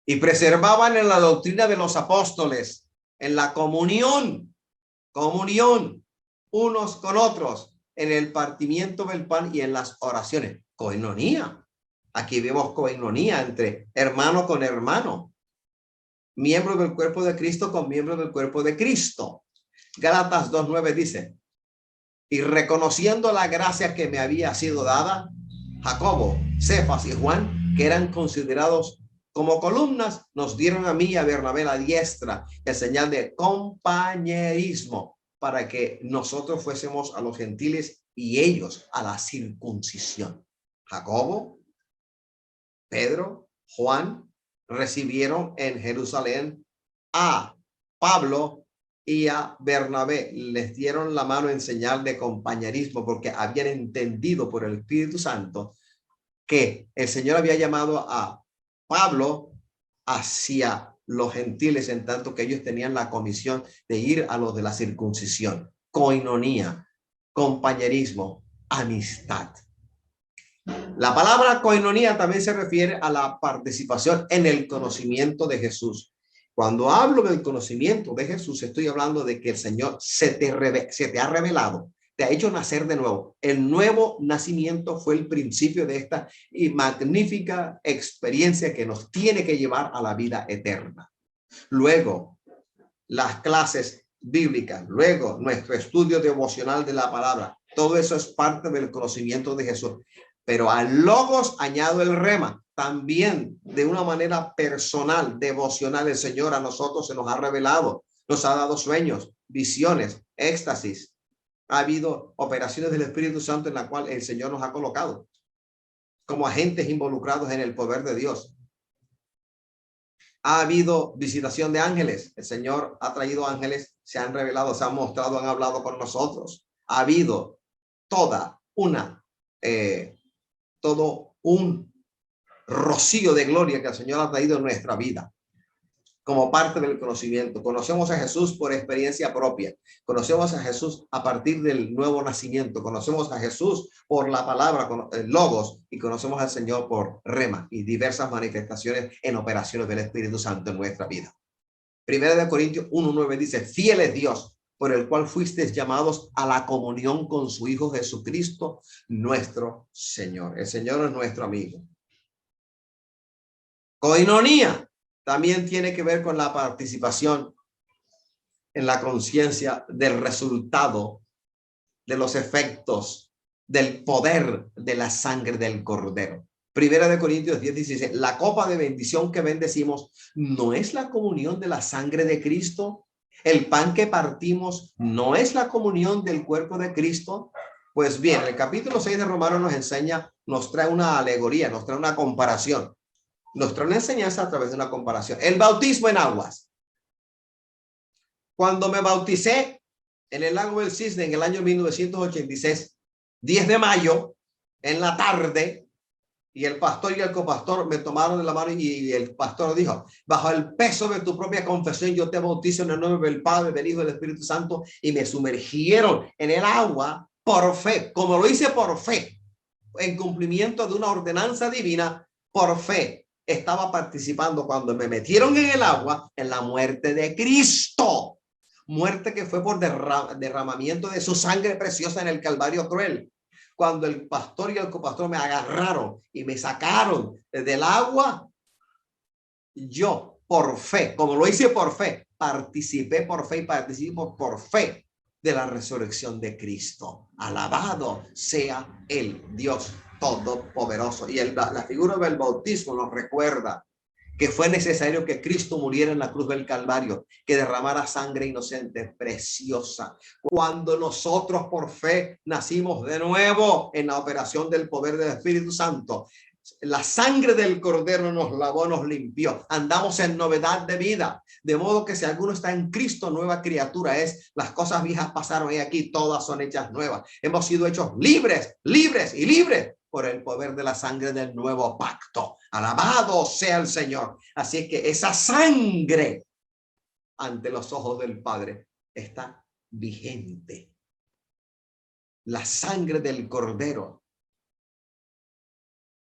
S1: Y preservaban en la doctrina de los apóstoles, en la comunión, unos con otros, en el partimiento del pan y en las oraciones. Coinonía. Aquí vemos coinonía entre hermano con hermano, miembro del cuerpo de Cristo con miembro del cuerpo de Cristo. Gálatas 2:9 dice: y reconociendo la gracia que me había sido dada, Jacobo, Cefas y Juan, que eran considerados como columnas, nos dieron a mí y a Bernabé la diestra, en señal de compañerismo, para que nosotros fuésemos a los gentiles y ellos a la circuncisión. Jacobo, Pedro, Juan recibieron en Jerusalén a Pablo y a Bernabé. Les dieron la mano en señal de compañerismo, porque habían entendido por el Espíritu Santo que el Señor había llamado a Pablo hacia los gentiles, en tanto que ellos tenían la comisión de ir a los de la circuncisión. Coinonía, compañerismo, amistad. La palabra coinonía también se refiere a la participación en el conocimiento de Jesús. Cuando hablo del conocimiento de Jesús, estoy hablando de que el Señor se te ha revelado, te ha hecho nacer de nuevo. El nuevo nacimiento fue el principio de esta magnífica experiencia que nos tiene que llevar a la vida eterna. Luego, las clases bíblicas, luego nuestro estudio devocional de la palabra, todo eso es parte del conocimiento de Jesús. Pero al logos añado el rema, también de una manera personal, devocional. El Señor a nosotros se nos ha revelado, nos ha dado sueños, visiones, éxtasis. Ha habido operaciones del Espíritu Santo en la cual el Señor nos ha colocado como agentes involucrados en el poder de Dios. Ha habido visitación de ángeles. El Señor ha traído ángeles, se han revelado, se han mostrado, han hablado con nosotros. Ha habido todo un rocío de gloria que el Señor ha traído en nuestra vida como parte del conocimiento. Conocemos a Jesús por experiencia propia. Conocemos a Jesús a partir del nuevo nacimiento. Conocemos a Jesús por la palabra, logos, y conocemos al Señor por rema y diversas manifestaciones en operaciones del Espíritu Santo en nuestra vida. Primera de Corintios 1:9 dice: fiel es Dios, por el cual fuisteis llamados a la comunión con su Hijo Jesucristo, nuestro Señor. El Señor es nuestro amigo. Coinonía también tiene que ver con la participación en la conciencia del resultado, de los efectos, del poder de la sangre del Cordero. Primera de Corintios 10:16, la copa de bendición que bendecimos no es la comunión de la sangre de Cristo. El pan que partimos no es la comunión del cuerpo de Cristo. Pues bien, el capítulo 6 de Romanos nos enseña, nos trae una alegoría, nos trae una comparación. Nos trae una enseñanza a través de una comparación. El bautismo en aguas. Cuando me bauticé en el lago del Cisne en el año 1986, 10 de mayo, en la tarde, Y el pastor y el copastor me tomaron de la mano y el pastor dijo, bajo el peso de tu propia confesión, yo te bautizo en el nombre del Padre, del Hijo y del Espíritu Santo. Y me sumergieron en el agua por fe, como lo hice por fe, en cumplimiento de una ordenanza divina, por fe. Estaba participando cuando me metieron en el agua en la muerte de Cristo. Muerte que fue por derramamiento de su sangre preciosa en el Calvario cruel. Cuando el pastor y el copastor me agarraron y me sacaron del agua, yo por fe, como lo hice por fe, participé por fe y participo por fe de la resurrección de Cristo. Alabado sea el Dios Todopoderoso. Y la figura del bautismo nos recuerda que fue necesario que Cristo muriera en la cruz del Calvario, que derramara sangre inocente, preciosa. Cuando nosotros por fe nacimos de nuevo en la operación del poder del Espíritu Santo, la sangre del Cordero nos lavó, nos limpió. Andamos en novedad de vida. De modo que si alguno está en Cristo, nueva criatura es. Las cosas viejas pasaron y aquí todas son hechas nuevas. Hemos sido hechos libres, libres y libres por el poder de la sangre del nuevo pacto. Alabado sea el Señor. Así que esa sangre ante los ojos del Padre está vigente. La sangre del Cordero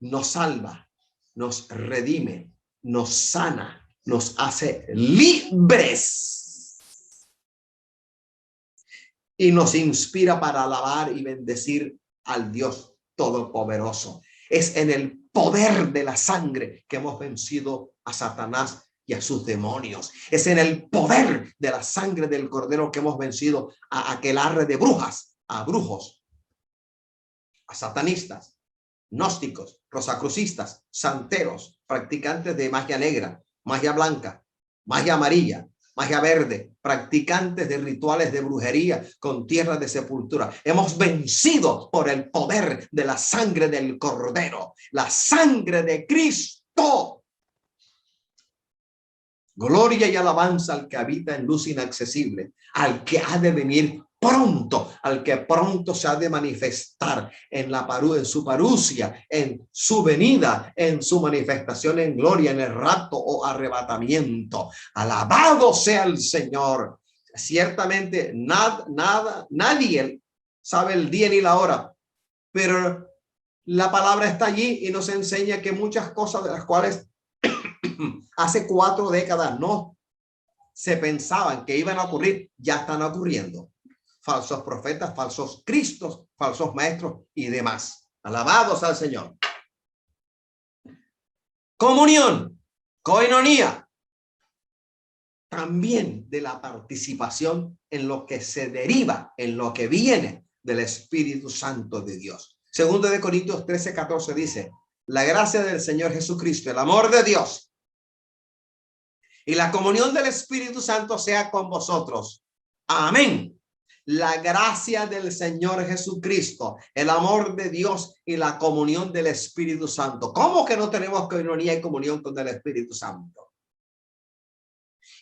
S1: nos salva, nos redime, nos sana, nos hace libres y nos inspira para alabar y bendecir al Dios Todopoderoso. Es en el poder de la sangre que hemos vencido a Satanás y a sus demonios. Es en el poder de la sangre del Cordero que hemos vencido a aquelarre de brujas, a brujos, a satanistas, gnósticos, rosacrucistas, santeros, practicantes de magia negra, magia blanca, magia amarilla, magia verde, practicantes de rituales de brujería con tierras de sepultura. Hemos vencido por el poder de la sangre del Cordero, la sangre de Cristo. Gloria y alabanza al que habita en luz inaccesible, al que ha de venir pronto, al que pronto se ha de manifestar en su parucia, en su venida, en su manifestación en gloria, en el rapto o arrebatamiento. Alabado sea el Señor. Ciertamente nadie sabe el día ni la hora, pero la palabra está allí y nos enseña que muchas cosas de las cuales hace 4 décadas no se pensaban que iban a ocurrir, ya están ocurriendo. Falsos profetas, falsos cristos, falsos maestros y demás. Alabados al Señor. Comunión, coinonía, también de la participación en lo que se deriva, en lo que viene del Espíritu Santo de Dios. Segundo de Corintios 13:14 dice, la gracia del Señor Jesucristo, el amor de Dios y la comunión del Espíritu Santo sea con vosotros. Amén. La gracia del Señor Jesucristo, el amor de Dios y la comunión del Espíritu Santo. ¿Cómo que no tenemos coinonía y comunión con el Espíritu Santo?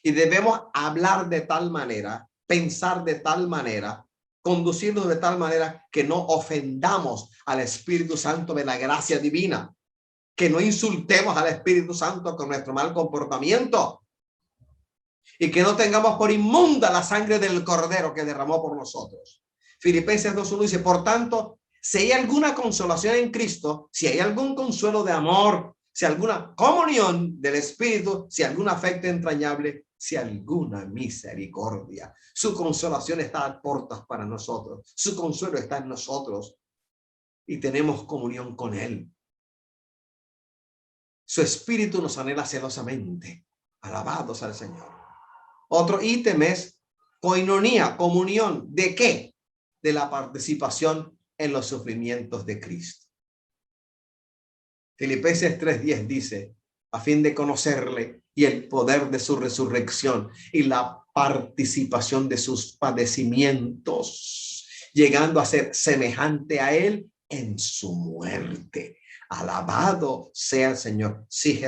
S1: Y debemos hablar de tal manera, pensar de tal manera, conducirnos de tal manera que no ofendamos al Espíritu Santo de la gracia divina, que no insultemos al Espíritu Santo con nuestro mal comportamiento y que no tengamos por inmunda la sangre del Cordero que derramó por nosotros. Filipenses 2:1 dice, por tanto, si hay alguna consolación en Cristo, si hay algún consuelo de amor, si alguna comunión del Espíritu, si algún afecto entrañable, si alguna misericordia. Su consolación está a puertas para nosotros. Su consuelo está en nosotros y tenemos comunión con Él. Su Espíritu nos anhela celosamente. Alabados al Señor. Otro ítem es coinonía, comunión. ¿De qué? De la participación en los sufrimientos de Cristo. Filipenses 3:10 dice, a fin de conocerle y el poder de su resurrección y la participación de sus padecimientos, llegando a ser semejante a él en su muerte. Alabado sea el Señor. Si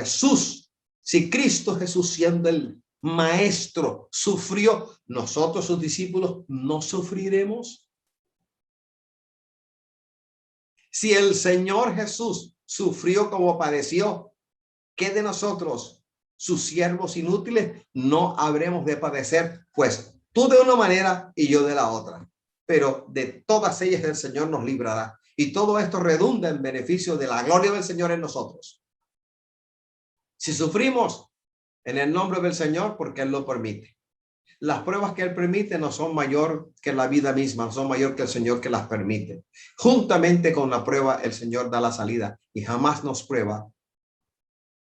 S1: Cristo Jesús siendo el Maestro sufrió, nosotros sus discípulos no sufriremos. Si el Señor Jesús sufrió como padeció, ¿qué de nosotros, sus siervos inútiles, no habremos de padecer? Pues tú de una manera y yo de la otra. Pero de todas ellas el Señor nos librará. Y todo esto redunda en beneficio de la gloria del Señor en nosotros. Si sufrimos en el nombre del Señor, porque Él lo permite. Las pruebas que Él permite no son mayor que la vida misma, no son mayor que el Señor que las permite. Juntamente con la prueba, el Señor da la salida y jamás nos prueba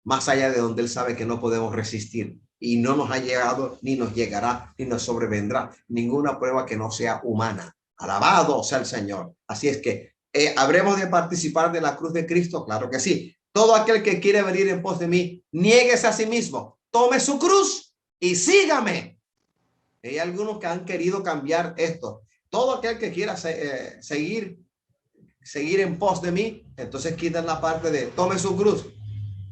S1: más allá de donde Él sabe que no podemos resistir. Y no nos ha llegado, ni nos llegará, ni nos sobrevendrá ninguna prueba que no sea humana. Alabado sea el Señor. Así es que, ¿habremos de participar de la cruz de Cristo? Claro que sí. Todo aquel que quiere venir en pos de mí, niéguese a sí mismo, tome su cruz y sígame. Hay algunos que han querido cambiar esto. Todo aquel que quiera seguir en pos de mí, entonces quitan la parte de tome su cruz,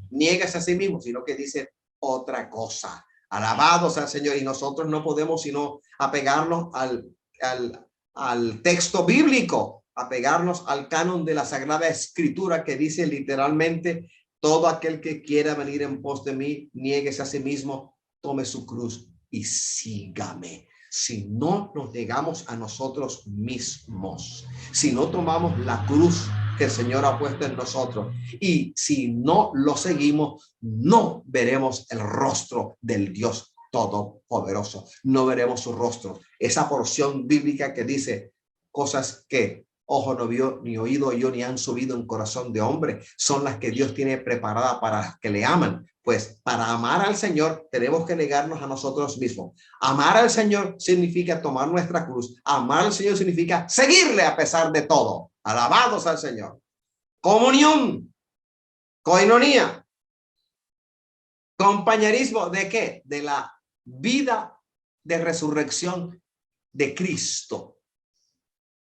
S1: niéguese a sí mismo, sino que dice otra cosa. Alabado sea el Señor. Y nosotros no podemos sino apegarnos al texto bíblico, apegarnos al canon de la Sagrada Escritura, que dice literalmente: todo aquel que quiera venir en pos de mí, niéguese a sí mismo, tome su cruz y sígame. Si no nos negamos a nosotros mismos, si no tomamos la cruz que el Señor ha puesto en nosotros, y si no lo seguimos, no veremos el rostro del Dios Todopoderoso, no veremos su rostro. Esa porción bíblica que dice cosas que ojo no vio, ni oído yo, ni han subido en corazón de hombre, son las que Dios tiene preparada para los que le aman. Pues para amar al Señor tenemos que negarnos a nosotros mismos. Amar al Señor significa tomar nuestra cruz. Amar al Señor significa seguirle a pesar de todo. Alabados al Señor. Comunión, coinonía, compañerismo, ¿de qué? De la vida de resurrección de Cristo.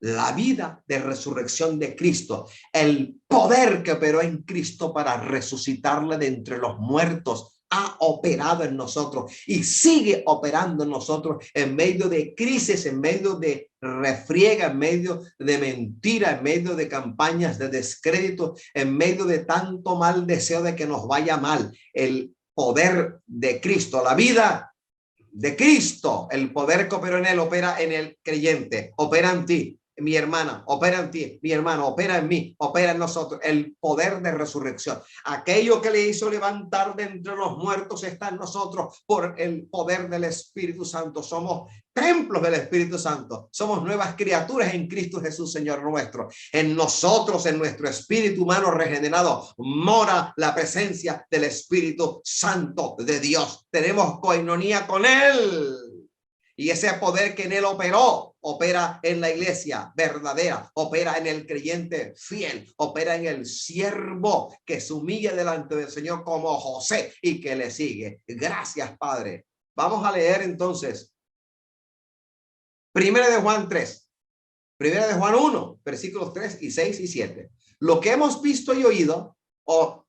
S1: La vida de resurrección de Cristo, el poder que operó en Cristo para resucitarle de entre los muertos, ha operado en nosotros y sigue operando en nosotros en medio de crisis, en medio de refriega, en medio de mentira, en medio de campañas de descrédito, en medio de tanto mal deseo de que nos vaya mal. El poder de Cristo, la vida de Cristo, el poder que operó en él, opera en el creyente, opera en ti. Mi hermana, opera en ti, mi hermano, opera en mí, opera en nosotros, el poder de resurrección. Aquello que le hizo levantar de entre los muertos está en nosotros por el poder del Espíritu Santo. Somos templos del Espíritu Santo, somos nuevas criaturas en Cristo Jesús, Señor nuestro. En nosotros, en nuestro espíritu humano regenerado, mora la presencia del Espíritu Santo de Dios. Tenemos coinonía con Él. Y ese poder que en él operó, opera en la iglesia verdadera, opera en el creyente fiel, opera en el siervo que se humilla delante del Señor como José y que le sigue. Gracias, Padre. Vamos a leer entonces Primera de Juan 3, Primera de Juan 1, versículos 3 y 6 y 7. Lo que hemos visto y oído,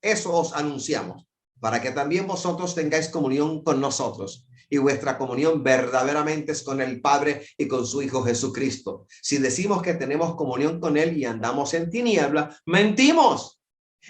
S1: eso os anunciamos, para que también vosotros tengáis comunión con nosotros. Y vuestra comunión verdaderamente es con el Padre y con su Hijo Jesucristo. Si decimos que tenemos comunión con Él y andamos en tiniebla, mentimos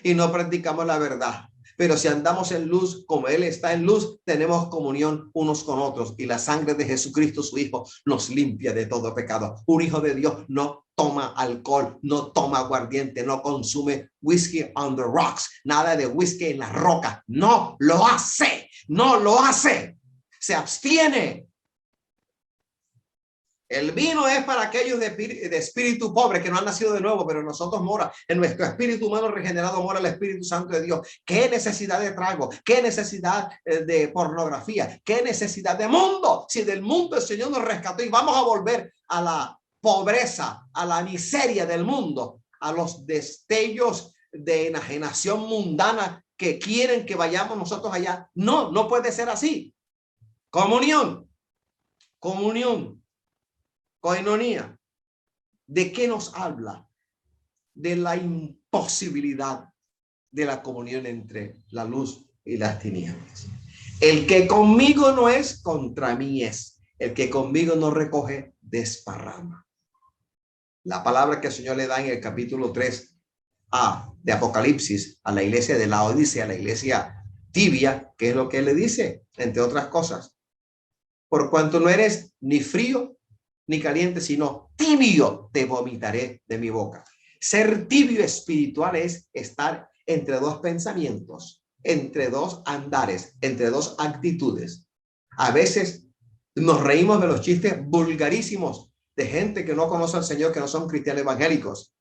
S1: y no practicamos la verdad. Pero si andamos en luz, como Él está en luz, tenemos comunión unos con otros. Y la sangre de Jesucristo, su Hijo, nos limpia de todo pecado. Un hijo de Dios no toma alcohol, no toma aguardiente, no consume whisky on the rocks, nada de whisky en la roca. No lo hace, no lo hace. Se abstiene. El vino es para aquellos de espíritu pobre que no han nacido de nuevo, pero nosotros mora, en nuestro espíritu humano regenerado mora el Espíritu Santo de Dios. ¿Qué necesidad de trago? ¿Qué necesidad de pornografía? ¿Qué necesidad de mundo? Si del mundo el Señor nos rescató y vamos a volver a la pobreza, a la miseria del mundo, a los destellos de enajenación mundana que quieren que vayamos nosotros allá. No, no puede ser así. Comunión, comunión, coinonía. ¿De qué nos habla? De la imposibilidad de la comunión entre la luz y las tinieblas. El que conmigo no es, contra mí es. El que conmigo no recoge, desparrama. La palabra que el Señor le da en el capítulo 3 de Apocalipsis a la iglesia de Laodicea, a la iglesia tibia, ¿qué es lo que él le dice? Entre otras cosas, por cuanto no eres ni frío ni caliente, sino tibio, te vomitaré de mi boca. Ser tibio espiritual es estar entre dos pensamientos, entre dos andares, entre dos actitudes. A veces nos reímos de los chistes vulgarísimos de gente que no conoce al Señor, que no son cristianos evangélicos.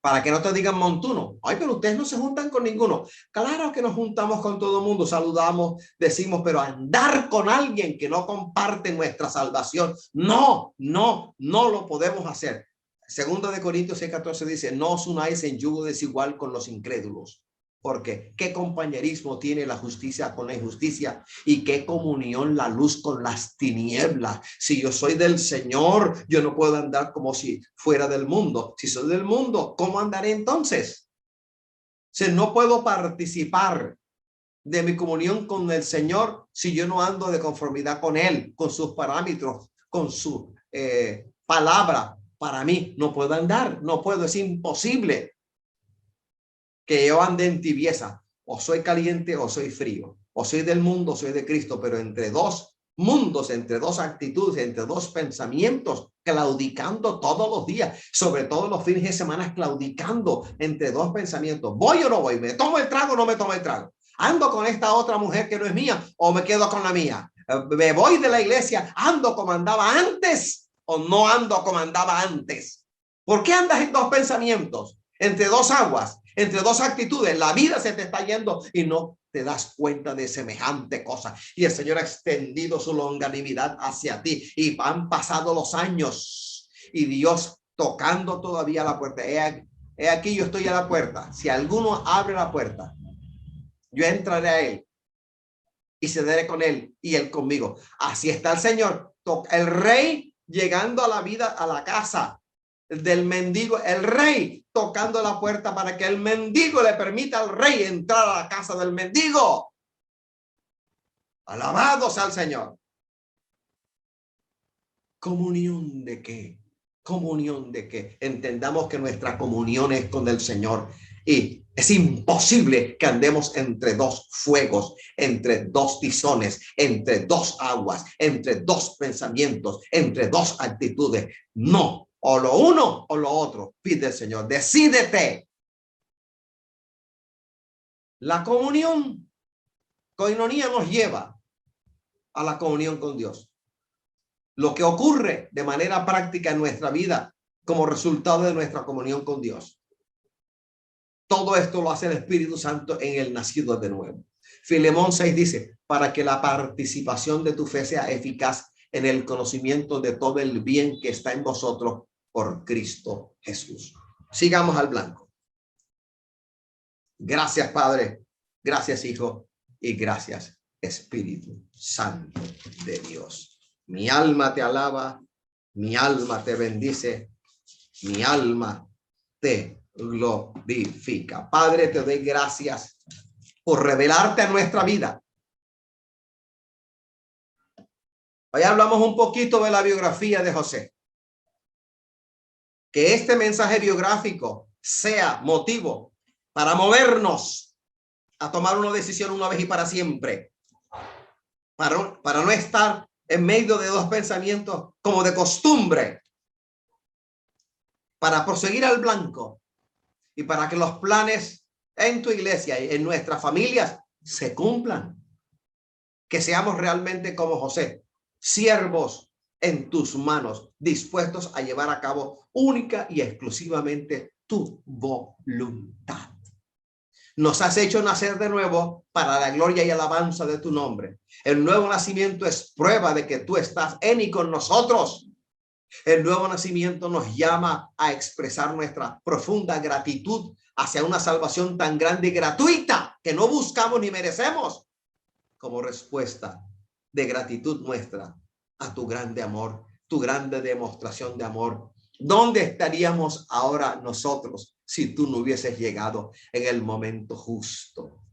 S1: Para que no te digan montuno. Ay, pero ustedes no se juntan con ninguno. Claro que nos juntamos con todo el mundo, saludamos, decimos, pero andar con alguien que no comparte nuestra salvación, no lo podemos hacer. Segundo de Corintios 6:14 dice, no os unáis en yugo desigual con los incrédulos. Porque qué compañerismo tiene la justicia con la injusticia y qué comunión la luz con las tinieblas. Si yo soy del Señor, yo no puedo andar como si fuera del mundo. Si soy del mundo, ¿cómo andaré entonces? Si no puedo participar de mi comunión con el Señor si yo no ando de conformidad con Él, con sus parámetros, con su palabra. Para mí no puedo andar, no puedo, es imposible que yo ande en tibieza, o soy caliente o soy frío, o soy del mundo o soy de Cristo, pero entre dos mundos, entre dos actitudes, entre dos pensamientos, claudicando todos los días, sobre todo los fines de semana, claudicando entre dos pensamientos. ¿Voy o no voy? ¿Me tomo el trago o no me tomo el trago? ¿Ando con esta otra mujer que no es mía o me quedo con la mía? ¿Me voy de la iglesia? ¿Ando como andaba antes o no ando como andaba antes? ¿Por qué andas en dos pensamientos? Entre dos aguas, entre dos actitudes. La vida se te está yendo y no te das cuenta de semejante cosa. Y el Señor ha extendido su longanimidad hacia ti y han pasado los años y Dios tocando todavía la puerta. He aquí yo estoy a la puerta. Si alguno abre la puerta, yo entraré a él y cederé con él y él conmigo. Así está el Señor. El rey llegando a la vida, a la casa del mendigo, el rey tocando la puerta para que el mendigo le permita al rey entrar a la casa del mendigo. Alabado sea el Señor. ¿Comunión de qué? ¿Comunión de qué? Entendamos que nuestra comunión es con el Señor y es imposible que andemos entre dos fuegos, entre dos tizones, entre dos aguas, entre dos pensamientos, entre dos actitudes. No, o lo uno o lo otro. Pide el Señor, decídete. La comunión, coinonía, nos lleva a la comunión con Dios. Lo que ocurre de manera práctica en nuestra vida como resultado de nuestra comunión con Dios. Todo esto lo hace el Espíritu Santo en el nacido de nuevo. Filemón 6 dice, para que la participación de tu fe sea eficaz en el conocimiento de todo el bien que está en vosotros por Cristo Jesús. Sigamos al blanco. Gracias, Padre. Gracias, Hijo. Y gracias, Espíritu Santo de Dios. Mi alma te alaba, mi alma te bendice, mi alma te glorifica. Padre, te doy gracias por revelarte a nuestra vida. Hoy hablamos un poquito de la biografía de José. Que este mensaje biográfico sea motivo para movernos a tomar una decisión una vez y para siempre. Para no estar en medio de dos pensamientos como de costumbre. Para proseguir al blanco y para que los planes en tu iglesia y en nuestras familias se cumplan. Que seamos realmente como José, siervos en tus manos, dispuestos a llevar a cabo única y exclusivamente tu voluntad. Nos has hecho nacer de nuevo para la gloria y alabanza de tu nombre. El nuevo nacimiento es prueba de que tú estás en y con nosotros. El nuevo nacimiento nos llama a expresar nuestra profunda gratitud hacia una salvación tan grande y gratuita que no buscamos ni merecemos, como respuesta de gratitud nuestra a tu grande amor, tu grande demostración de amor. ¿Dónde estaríamos ahora nosotros si tú no hubieses llegado en el momento justo?